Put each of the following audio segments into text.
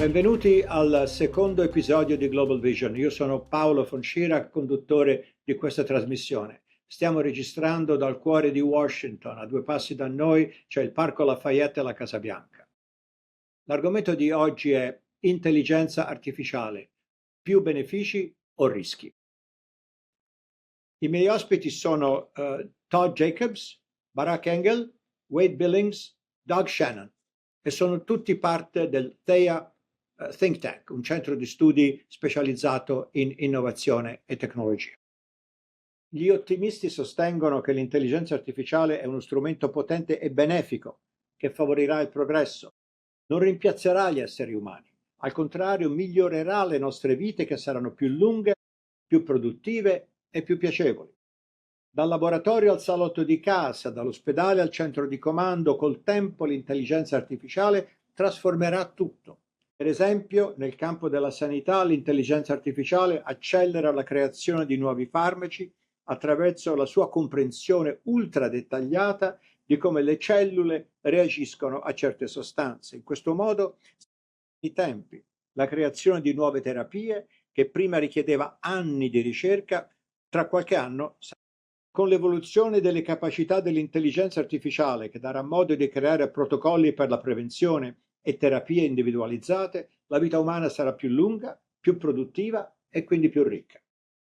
Benvenuti al secondo episodio di Global Vision. Io sono Paolo Fonschira, conduttore di questa trasmissione. Stiamo registrando dal cuore di Washington, a 2 passi da noi c'è il Parco Lafayette e la Casa Bianca. L'argomento di oggi è intelligenza artificiale, più benefici o rischi. I miei ospiti sono Todd Jacobs, Barak Engel, Wade Billings, Doug Shannon e sono tutti parte del Theia Think Tank, un centro di studi specializzato in innovazione e tecnologia. Gli ottimisti sostengono che l'intelligenza artificiale è uno strumento potente e benefico che favorirà il progresso, non rimpiazzerà gli esseri umani, al contrario migliorerà le nostre vite che saranno più lunghe, più produttive e più piacevoli. Dal laboratorio al salotto di casa, dall'ospedale al centro di comando, col tempo l'intelligenza artificiale trasformerà tutto. Per esempio, nel campo della sanità, l'intelligenza artificiale accelera la creazione di nuovi farmaci attraverso la sua comprensione ultra dettagliata di come le cellule reagiscono a certe sostanze. In questo modo, i tempi, la creazione di nuove terapie che prima richiedeva anni di ricerca, tra qualche anno. Con l'evoluzione delle capacità dell'intelligenza artificiale, che darà modo di creare protocolli per la prevenzione e terapie individualizzate, la vita umana sarà più lunga, più produttiva e quindi più ricca.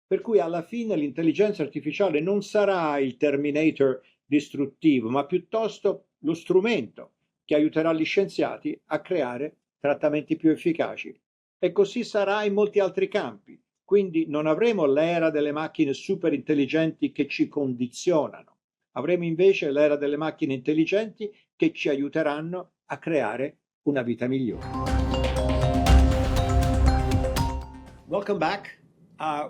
Per cui alla fine l'intelligenza artificiale non sarà il Terminator distruttivo, ma piuttosto lo strumento che aiuterà gli scienziati a creare trattamenti più efficaci. E così sarà in molti altri campi. Quindi non avremo l'era delle macchine super intelligenti che ci condizionano. Avremo invece l'era delle macchine intelligenti che ci aiuteranno a creare una vita migliore. Welcome back.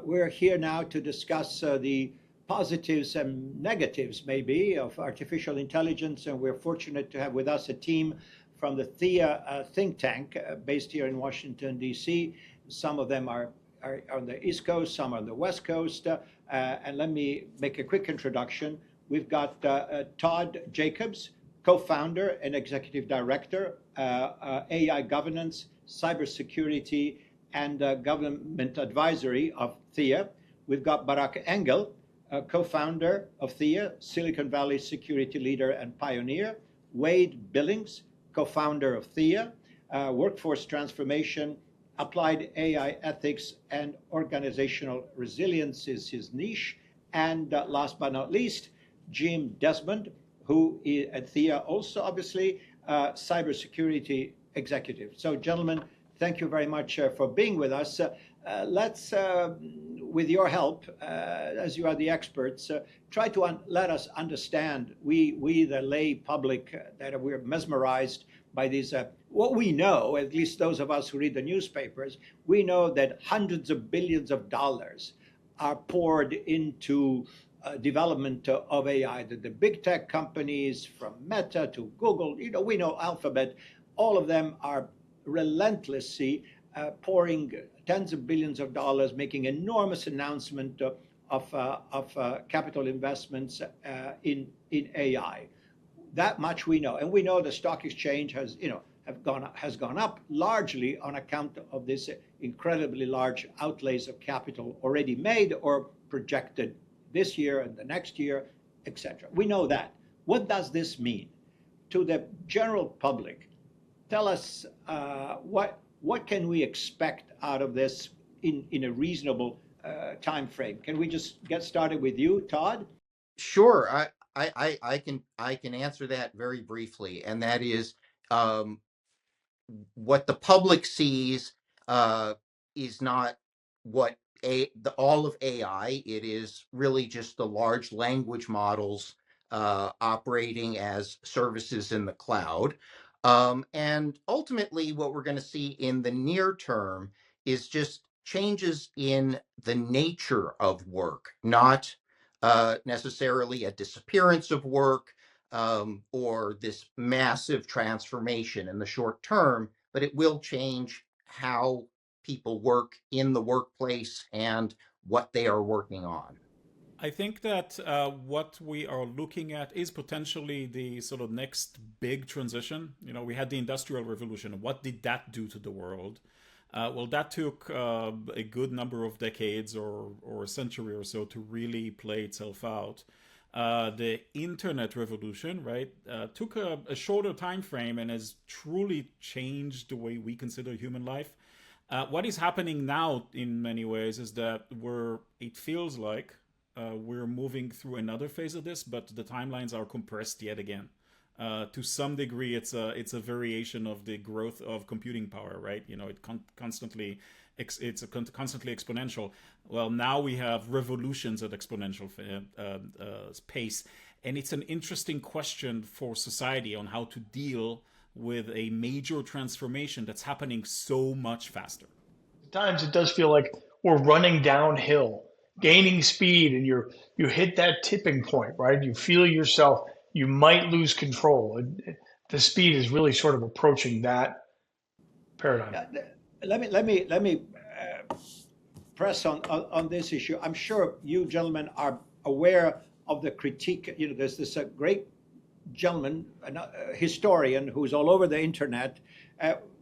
We're here now to discuss the positives and negatives, maybe, of artificial intelligence, and we're fortunate to have with us a team from the Theia think tank based here in Washington, D.C. Some of them are on the East Coast, some are on the West Coast, and let me make a quick introduction. We've got Todd Jacobs, co-founder and executive director, AI governance, cybersecurity, and government advisory of Theia. We've got Barak Engel, co-founder of Theia, Silicon Valley security leader and pioneer. Wade Billings, co-founder of Theia, workforce transformation, applied AI ethics, and organizational resilience is his niche. And last but not least, Jim Desmond, who is at Theia also, obviously, cybersecurity executive. So, gentlemen, thank you very much for being with us. Let's, with your help, as you are the experts, try to let us understand, we the lay public, that we're mesmerized by these, what we know, at least those of us who read the newspapers, we know that hundreds of billions of dollars are poured into development of AI. The big tech companies, from Meta to Google, we know Alphabet, all of them are relentlessly pouring tens of billions of dollars, making enormous announcement of capital investments in AI. That much we know, and we know the stock exchange has gone up largely on account of this incredibly large outlays of capital already made or projected this year and the next year, etc. We know that. What does this mean to the general public? Tell us what can we expect out of this in a reasonable time frame? Can we just get started with you, Todd? Sure, I can answer that very briefly, and that is what the public sees is not what all of AI. It is really just the large language models operating as services in the cloud. And ultimately, what we're going to see in the near term is just changes in the nature of work, not necessarily a disappearance of work or this massive transformation in the short term, but it will change how people work in the workplace and what they are working on. I think that what we are looking at is potentially the sort of next big transition. You know, we had the Industrial Revolution. What did that do to the world? Well, that took a good number of decades or a century or so to really play itself out. The internet revolution, right, took a shorter time frame and has truly changed the way we consider human life. What is happening now, in many ways, is that it feels like we're moving through another phase of this, but the timelines are compressed yet again. To some degree, it's a variation of the growth of computing power, right? You know, constantly exponential. Well, now we have revolutions at exponential pace, and it's an interesting question for society on how to deal with a major transformation that's happening so much faster. At times it does feel like we're running downhill, gaining speed, and you hit that tipping point, right? You feel yourself, you might lose control. The speed is really sort of approaching that paradigm. Yeah, let me press on this issue. I'm sure you gentlemen are aware of the critique. You know, there's this great gentleman, a historian who's all over the internet,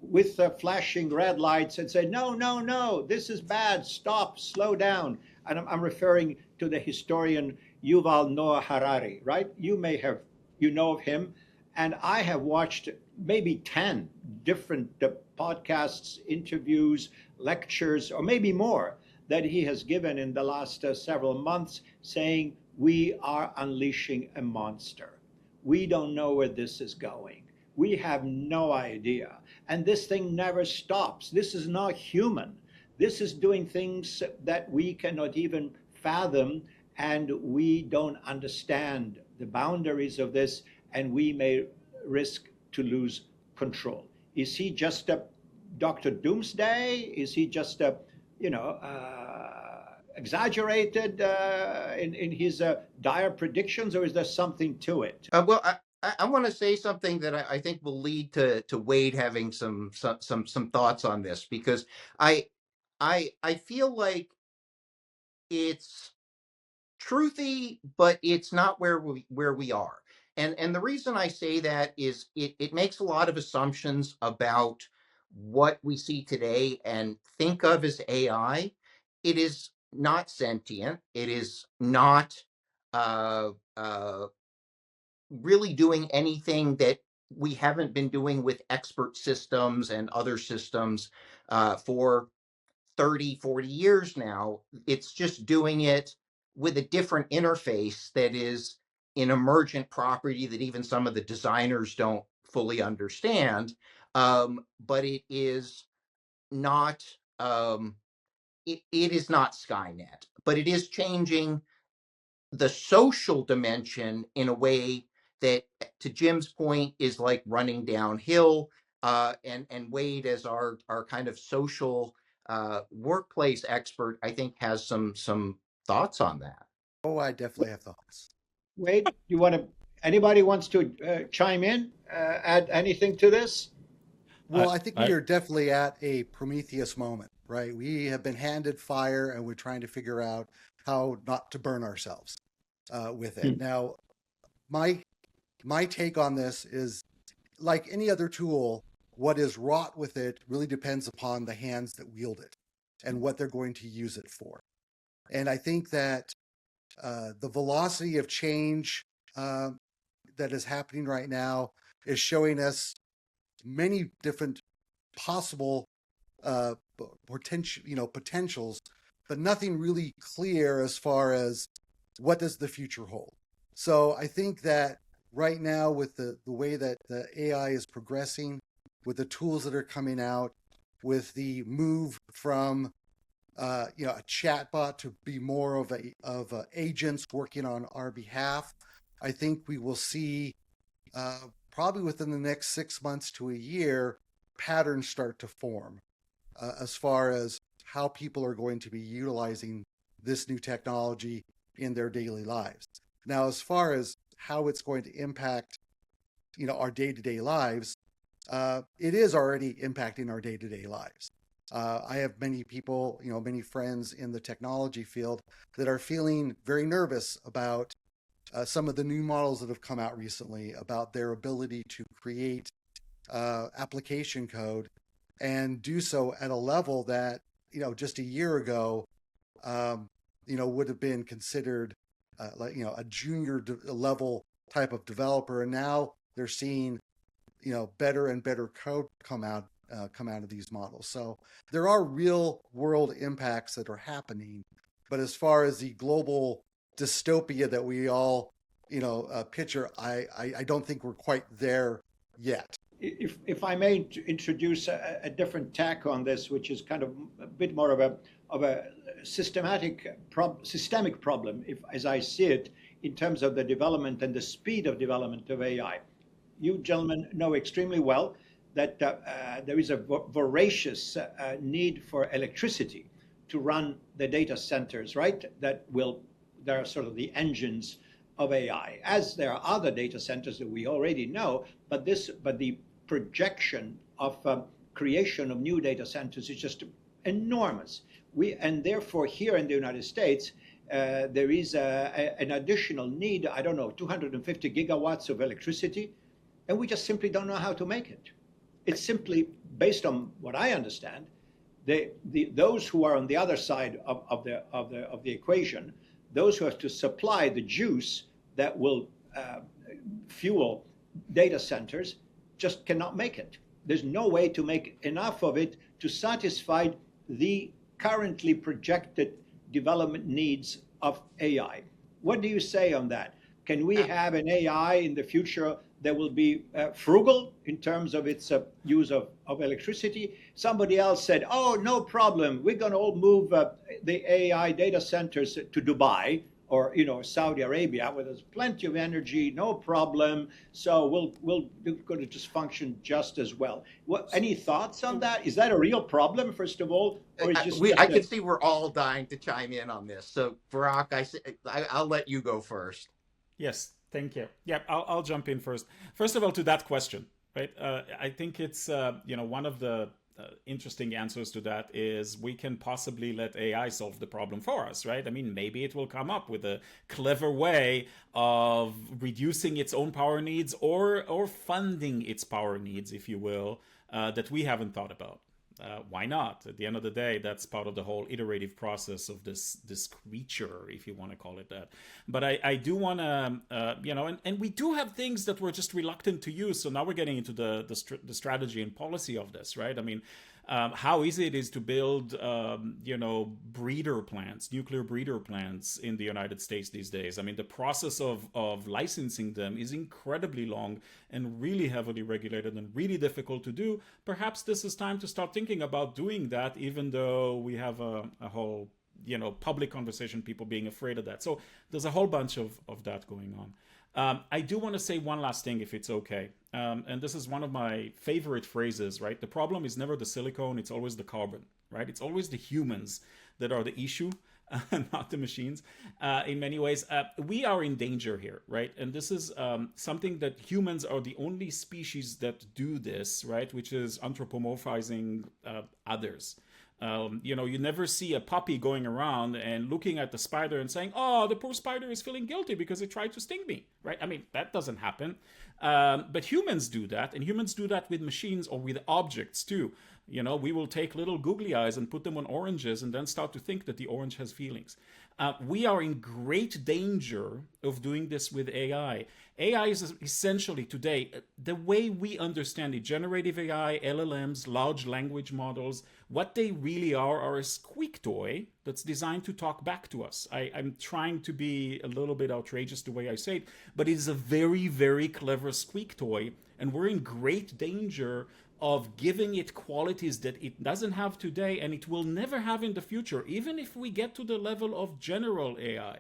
with flashing red lights and say, no, no, no, this is bad. Stop, slow down. And I'm referring to the historian Yuval Noah Harari, right? You know of him. And I have watched maybe 10 different podcasts, interviews, lectures, or maybe more that he has given in the last several months saying, we are unleashing a monster. We don't know where this is going. We have no idea. And this thing never stops. This is not human. This is doing things that we cannot even fathom, and we don't understand the boundaries of this, and we may risk to lose control. Is he just a Dr. Doomsday? Is he just a, exaggerated in his dire predictions, or is there something to it? Well, I want to say something that I think will lead to Wade having some thoughts on this, because I I feel like it's truthy, but it's not where we are. And the reason I say that is it makes a lot of assumptions about what we see today and think of as AI. It is not sentient. It is not uh, uh, really doing anything that we haven't been doing with expert systems and other systems for 30, 40 years now. It's just doing it with a different interface that is an emergent property that even some of the designers don't fully understand. But it is not it is not Skynet, but it is changing the social dimension in a way that, to Jim's point, is like running downhill. And Wade, as our kind of social workplace expert, I think has some thoughts on that. Oh, I definitely have thoughts. Wade, anybody wants to chime in, add anything to this? Well, I, I think we I are definitely at a Prometheus moment, right? We have been handed fire and we're trying to figure out how not to burn ourselves with it. Now, my my take on this is like any other tool, what is wrought with it really depends upon the hands that wield it and what they're going to use it for. And I think that the velocity of change uh, that is happening right now is showing us many different possible potentials, but nothing really clear as far as what does the future hold. So I think that right now, with the way that the AI is progressing, with the tools that are coming out, with the move from a chatbot to be more of agents working on our behalf, I think we will see probably within the next 6 months to a year patterns start to form as far as how people are going to be utilizing this new technology in their daily lives. Now, as far as how it's going to impact, our day-to-day lives, it is already impacting our day-to-day lives. I have many people, many friends in the technology field that are feeling very nervous about some of the new models that have come out recently about their ability to create application code and do so at a level that, just a year ago, would have been considered like, a junior level type of developer. And now they're seeing, better and better code come out of these models. So there are real world impacts that are happening. But as far as the global dystopia that we all, picture, I don't think we're quite there yet. If I may introduce a different tack on this, which is kind of a bit more of a systemic problem, if as I see it, in terms of the development and the speed of development of AI. You gentlemen know extremely well that there is a voracious need for electricity to run the data centers, right? They are sort of the engines of AI, as there are other data centers that we already know, but the projection of creation of new data centers is just enormous. And therefore here in the United States, there is an additional need, I don't know, 250 gigawatts of electricity, and we just simply don't know how to make it. It's simply, based on what I understand, those who are on the other side of the equation, those who have to supply the juice that will fuel data centers, just cannot make it. There's no way to make enough of it to satisfy the currently projected development needs of AI. What do you say on that? Can we have an AI in the future that will be frugal in terms of its use of electricity? Somebody else said, oh, no problem. We're going to all move the AI data centers to Dubai or Saudi Arabia, where there's plenty of energy, no problem. So we're going to just function just as well. Any thoughts on that? Is that a real problem, first of all, or is I can see we're all dying to chime in on this. So, Barak, I'll let you go first. Yes, thank you. Yeah, I'll jump in first. First of all, to that question, right? I think it's one of the interesting answers to that is we can possibly let AI solve the problem for us, right? I mean, maybe it will come up with a clever way of reducing its own power needs or funding its power needs, if you will, that we haven't thought about. Why not? At the end of the day, that's part of the whole iterative process of this creature, if you want to call it that. But I do want to, and we do have things that we're just reluctant to use. So now we're getting into the strategy and policy of this, right? I mean, how easy it is to build, breeder plants, nuclear breeder plants in the United States these days. I mean, the process of licensing them is incredibly long and really heavily regulated and really difficult to do. Perhaps this is time to start thinking about doing that, even though we have a whole, public conversation, people being afraid of that. So there's a whole bunch of that going on. I do want to say one last thing, if it's okay. And this is one of my favorite phrases, right? The problem is never the silicone, it's always the carbon, right? It's always the humans that are the issue, not the machines. In many ways, we are in danger here, right? And this is something that humans are the only species that do this, right? Which is anthropomorphizing others. You never see a puppy going around and looking at the spider and saying, oh, the poor spider is feeling guilty because it tried to sting me, right? I mean, that doesn't happen. But humans do that, and humans do that with machines or with objects too. We will take little googly eyes and put them on oranges and then start to think that the orange has feelings. We are in great danger of doing this with AI. AI is essentially today, the way we understand it, generative AI, LLMs, large language models, what they really are a squeak toy that's designed to talk back to us. I'm trying to be a little bit outrageous the way I say it, but it is a very, very clever squeak toy, and we're in great danger of giving it qualities that it doesn't have today and it will never have in the future, even if we get to the level of general AI,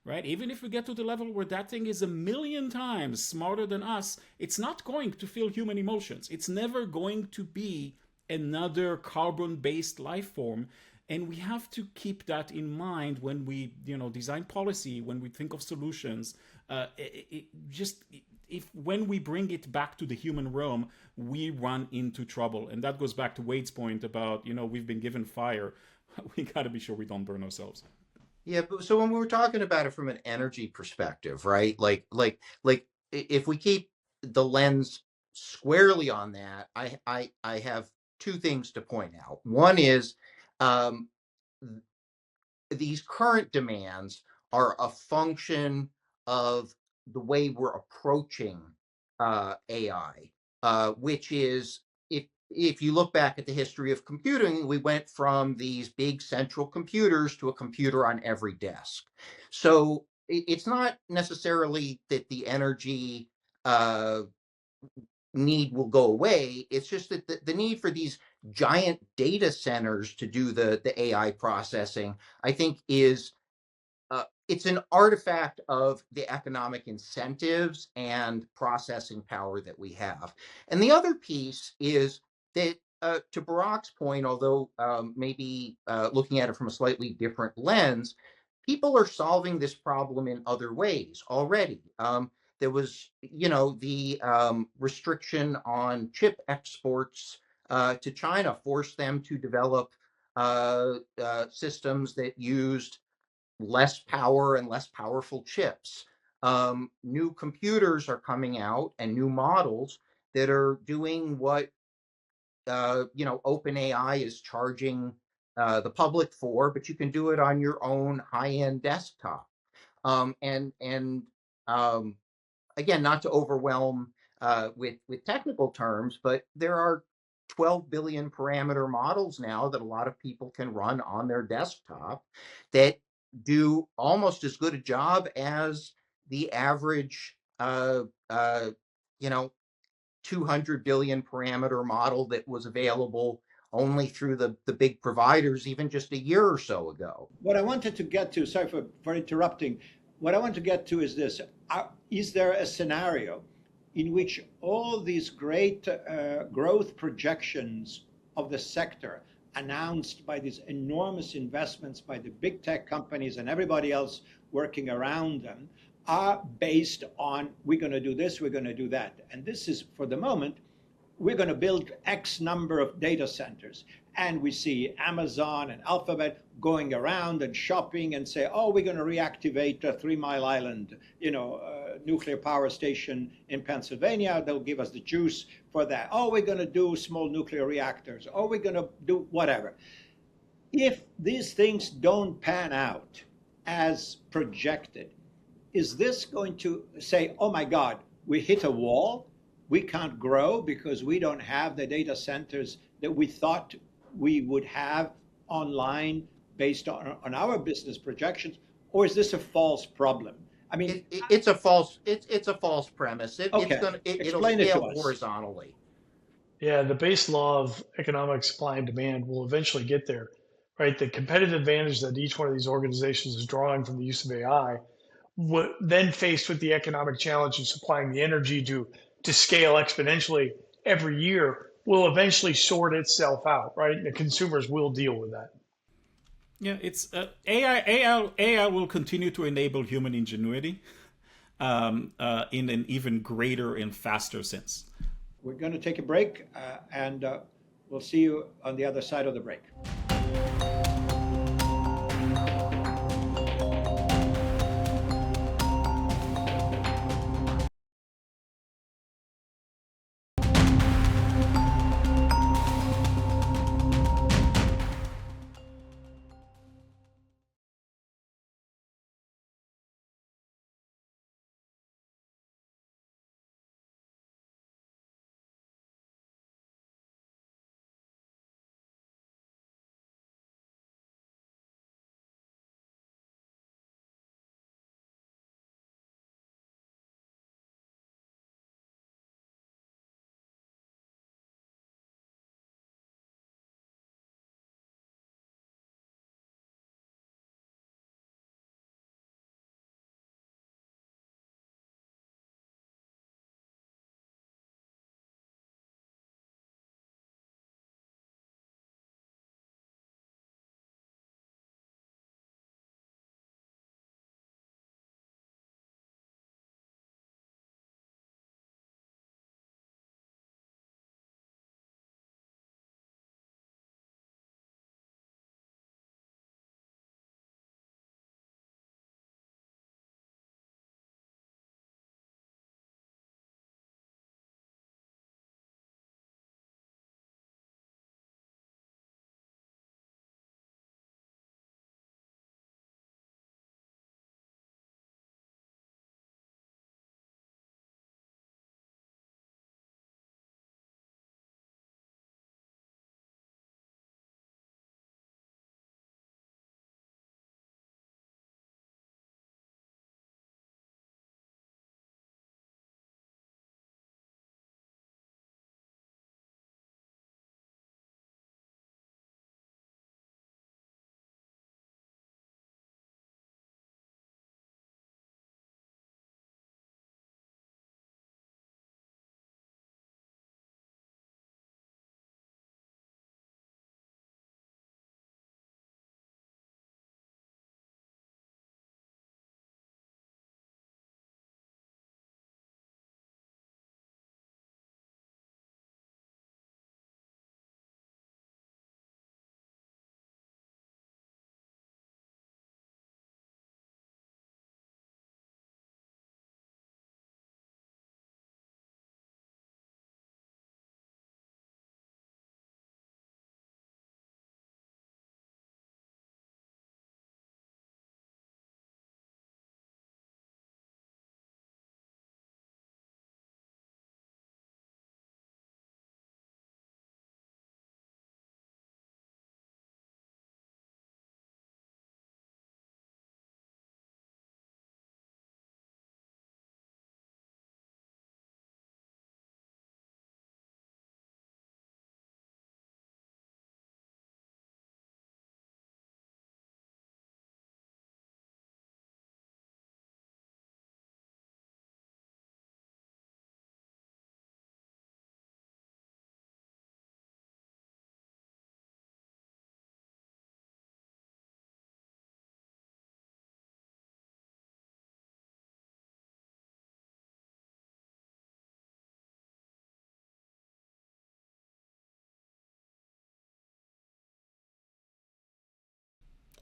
right? Even if we get to the level where that thing is 1,000,000 times smarter than us, it's not going to feel human emotions. It's never going to be another carbon-based life form. And we have to keep that in mind when we, design policy, when we think of solutions. if when we bring it back to the human realm, we run into trouble. And that goes back to Wade's point about, we've been given fire. We got to be sure we don't burn ourselves. Yeah, but so when we were talking about it from an energy perspective, right? Like if we keep the lens squarely on that, I have two things to point out. One is um, these current demands are a function of the way we're approaching AI, which is if you look back at the history of computing, we went from these big central computers to a computer on every desk. So it's not necessarily that the energy uh, need will go away. It's just that the need for these giant data centers to do the AI processing, I think, is it's an artifact of the economic incentives and processing power that we have. And the other piece is that, to Barack's point, although maybe looking at it from a slightly different lens, people are solving this problem in other ways already. There was, the restriction on chip exports to China forced them to develop systems that used less power and less powerful chips. New computers are coming out and new models that are doing what OpenAI is charging the public for, but you can do it on your own high-end desktop. And um, again, not to overwhelm with technical terms, but there are 12 billion parameter models now that a lot of people can run on their desktop that do almost as good a job as the average, you know, 200 billion parameter model that was available only through the big providers even just a year or so ago. What I wanted to get to, sorry for interrupting, what I want to get to is this. Is there a scenario in which all these great growth projections of the sector announced by these enormous investments by the big tech companies and everybody else working around them are based on we're going to do this, we're going to do that. And this is, for the moment, we're going to build X number of data centers. And we see Amazon and Alphabet going around and shopping and say, oh, we're going to reactivate 3 Mile Island, nuclear power station in Pennsylvania. They'll give us the juice for that. Oh, we're going to do small nuclear reactors. Oh, we're going to do whatever. If these things don't pan out as projected, is this going to say, oh my God, we hit a wall? We can't grow because we don't have the data centers that we thought we would have online based on our business projections, or is this a false problem? I mean, it's a false premise. Okay, It'll explain it to scale us. horizontally. Yeah, the base law of economic supply and demand will eventually get there, right? The competitive advantage that each one of these organizations is drawing from the use of AI, then faced with the economic challenge of supplying the energy to scale exponentially every year, will eventually sort itself out, right? And the consumers will deal with that. Yeah, it's AI will continue to enable human ingenuity in an even greater and faster sense. We're going to take a break, and we'll see you on the other side of the break.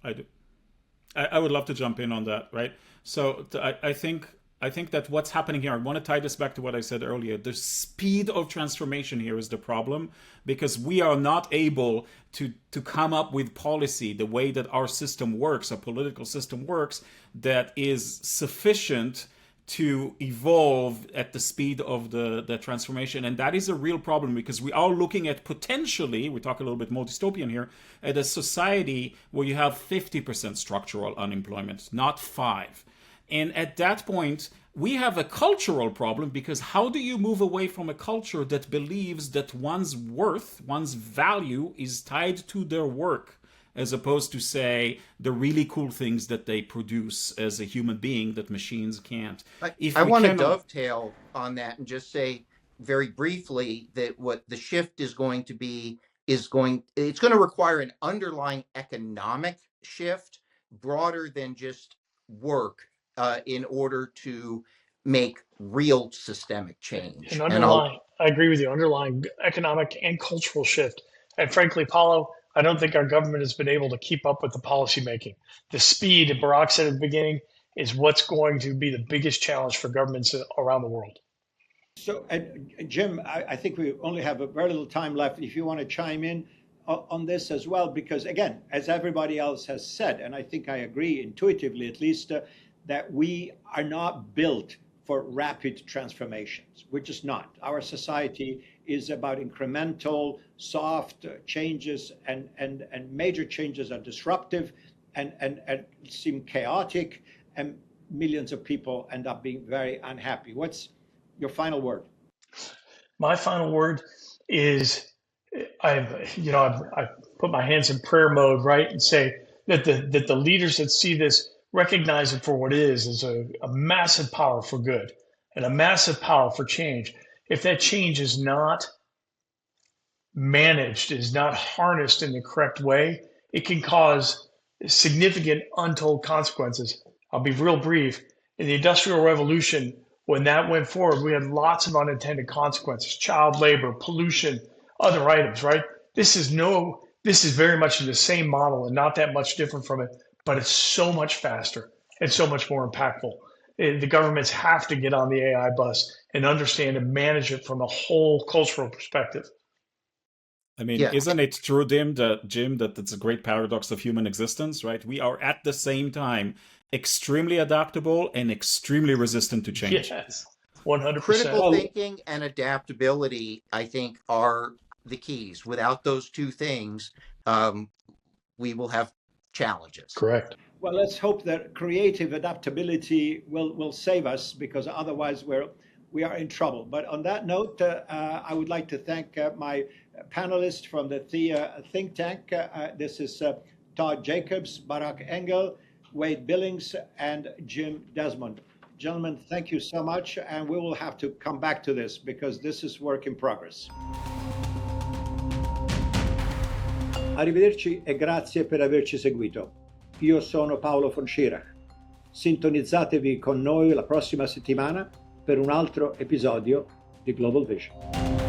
I do. I would love to jump in on that, right? So I think that what's happening here, I want to tie this back to what I said earlier. The speed of transformation here is the problem, because we are not able to come up with policy the way that our system works, our political system works, that is sufficient to evolve at the speed of the transformation. And that is a real problem, because we are looking at potentially, we talk a little bit more dystopian here, at a society where you have 50% structural unemployment, not 5. And at that point, we have a cultural problem, because how do you move away from a culture that believes that one's worth, one's value is tied to their work, as opposed to, say, the really cool things that they produce as a human being that machines can't? I want to dovetail on that and just say very briefly that what the shift is going to be it's going to require an underlying economic shift broader than just work in order to make real systemic change. I agree with you, underlying economic and cultural shift. And frankly, Paulo, I don't think our government has been able to keep up with the policy making. The speed, and Barak said at the beginning, is what's going to be the biggest challenge for governments around the world. So, Jim, I think we only have a very little time left. If you want to chime in on this as well, because again, as everybody else has said, and I think I agree intuitively at least, that we are not built for rapid transformations. We're just not. Our society is about incremental, soft changes, and major changes are disruptive and seem chaotic, and millions of people end up being very unhappy. What's your final word? My final word is I put my hands in prayer mode, right, and say that the leaders that see this recognize it for what it is a massive power for good and a massive power for change. If that change is not managed, is not harnessed in the correct way, it can cause significant untold consequences. I'll be real brief. In the Industrial Revolution, when that went forward, we had lots of unintended consequences: child labor, pollution, other items, right? This is very much in the same model and not that much different from it, but it's so much faster and so much more impactful. The governments have to get on the AI bus and understand and manage it from a whole cultural perspective. I mean, Isn't it true, Jim, that it's a great paradox of human existence, right? We are at the same time extremely adaptable and extremely resistant to change. Yes, 100%. Critical thinking and adaptability, I think, are the keys. Without those two things, we will have challenges. Correct. Well, let's hope that creative adaptability will save us, because otherwise we are in trouble. But on that note, I would like to thank my panelists from the THEA think tank. This is Todd Jacobs, Barak Engel, Wade Billings, and Jim Desmond. Gentlemen, thank you so much, and we will have to come back to this because this is work in progress. Arrivederci e grazie per averci seguito. Io sono Paolo von Schirach. Sintonizzatevi con noi la prossima settimana per un altro episodio di Global Vision.